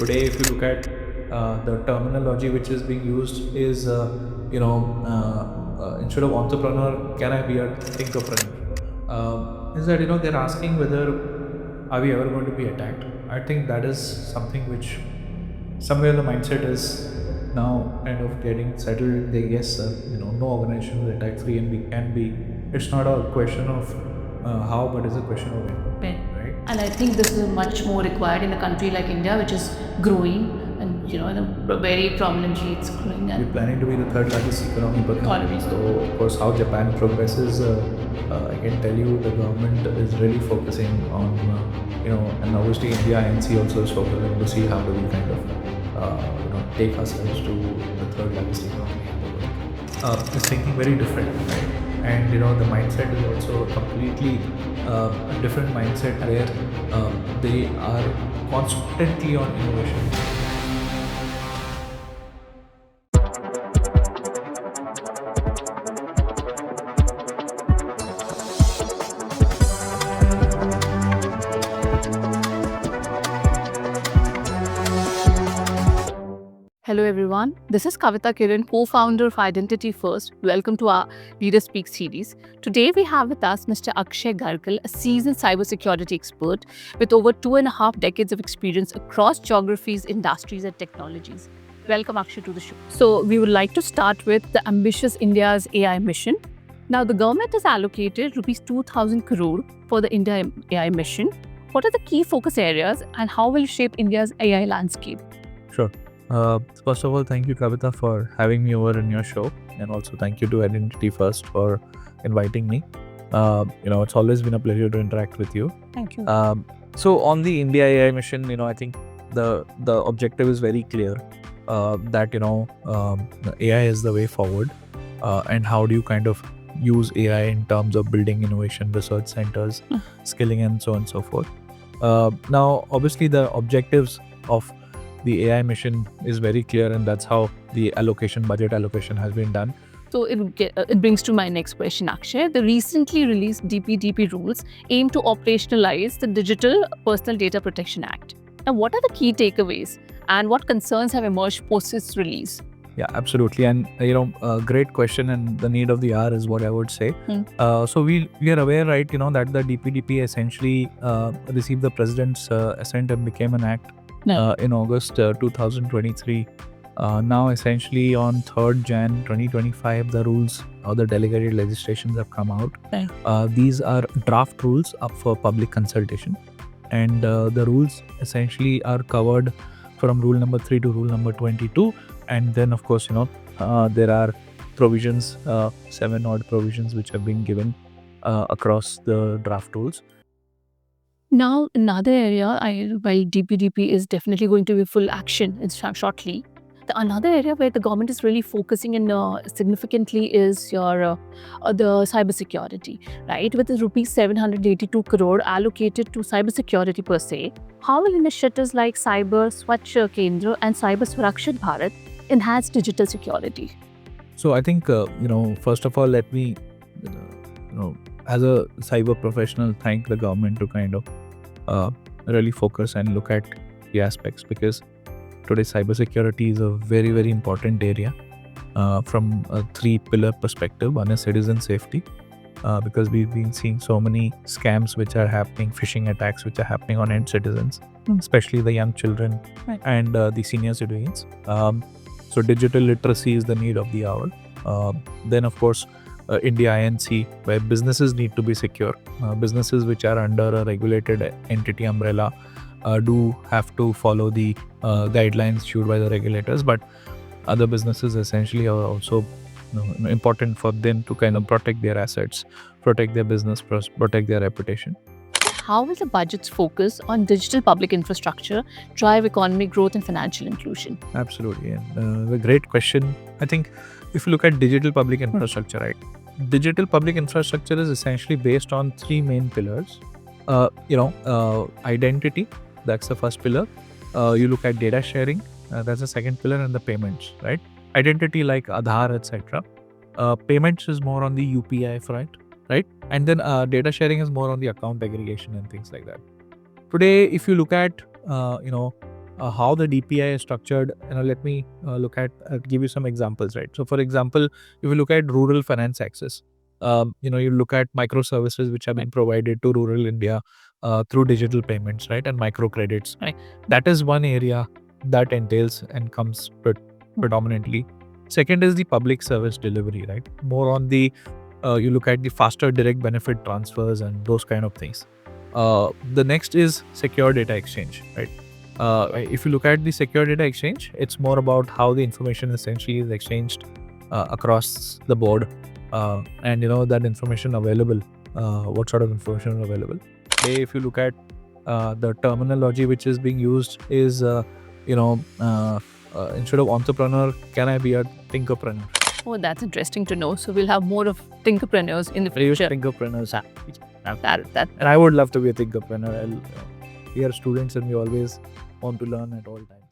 Today, if you look at the terminology which is being used is, instead of entrepreneur, can I be a thinkerpreneur? Is that, they're asking whether are we ever going to be attacked? I think that is something which somewhere the mindset is now kind of getting settled. They yes, sir, no organization is attack free, and we can be. It's not a question of how, but it's a question of when, When. right? And I think this is much more required in a country like India, which is growing and very prominently it's growing. We're And planning to be the third largest economy per capita. Economy. So, of course, how Japan progresses, I can tell you the government is really focusing on, and obviously India NC also is focusing to see how do we kind of, take ourselves to the third largest economy in the world. It's thinking very different, right? And the mindset is also a completely a different mindset where they are constantly on innovation. Hello everyone, this is Kavita Kiran, co-founder of Identity First. Welcome to our Leader Speak series. Today we have with us Mr. Akshay Garkel, a seasoned cybersecurity expert with over 2.5 decades of experience across geographies, industries and technologies. Welcome Akshay to the show. So we would like to start with the ambitious India's AI mission. Now the government has allocated rupees 2,000 crore for the India AI mission. What are the key focus areas and how will it shape India's AI landscape? Sure. First of all, thank you, Kavita, for having me over in your show, and also thank you to Identity First for inviting me. It's always been a pleasure to interact with you. Thank you. So on the India AI mission, I think the objective is very clear. That AI is the way forward, and how do you kind of use AI in terms of building innovation research centers, skilling, and so on and so forth. Now, obviously, the objectives of the AI mission is very clear, and that's how the budget allocation has been done. So it brings to my next question, Akshay. The recently released DPDP rules aim to operationalize the Digital Personal Data Protection Act. Now, what are the key takeaways and what concerns have emerged post its release? Yeah, absolutely. And, a great question, and the need of the hour is what I would say. So we are aware, right, that the DPDP essentially received the president's assent and became an act in August 2023. Now, essentially on 3rd Jan 2025, the rules or the delegated legislations have come out. These are draft rules up for public consultation. And the rules essentially are covered from rule number 3 to rule number 22. And then, of course, there are provisions, 7 odd provisions, which have been given across the draft rules. Now, another area, while DPDP is definitely going to be full action shortly, another area where the government is really focusing in significantly is the cybersecurity, right? With the rupees 782 crore allocated to cybersecurity per se, how will initiatives like Cyber Swachh Kendra and Cyber Surakshit Bharat enhance digital security? So I think, first of all, let me, as a cyber professional, thank the government to kind of really focus and look at the aspects, because today cybersecurity is a very, very important area from a 3-pillar perspective. One is citizen safety, because we've been seeing so many scams which are happening, phishing attacks which are happening on end citizens, especially the young children and the senior citizens. So digital literacy is the need of the hour. Then, of course, India INC, where businesses need to be secure. Businesses which are under a regulated entity umbrella do have to follow the guidelines issued by the regulators, but other businesses essentially are also important for them to kind of protect their assets, protect their business, protect their reputation. How will the budget's focus on digital public infrastructure drive economic growth and financial inclusion? Absolutely. And a great question. I think if you look at digital public infrastructure, right? Digital public infrastructure is essentially based on 3 main pillars. Identity, that's the first pillar. You look at data sharing, that's the second pillar, and the payments, right? Identity like Aadhaar, etc. Payments is more on the UPI front, right? And then data sharing is more on the account aggregation and things like that. Today, if you look at how the DPI is structured, let me look at give you some examples, right? So, for example, if you look at rural finance access, you look at microservices which have been provided to rural India through digital payments, right, and microcredits. Right, that is one area that entails and comes predominantly. Second is the public service delivery, right? More on the you look at the faster direct benefit transfers and those kind of things. The next is secure data exchange, right? If you look at the secure data exchange, it's more about how the information essentially is exchanged across the board, and that information available, what sort of information is available. Today, if you look at the terminology which is being used is, instead of entrepreneur, can I be a thinkerpreneur? Oh, that's interesting to know. So we'll have more of thinkerpreneurs in the future. Thinkerpreneurs. That And I would love to be a thinkerpreneur. We are students and we always want to learn at all times.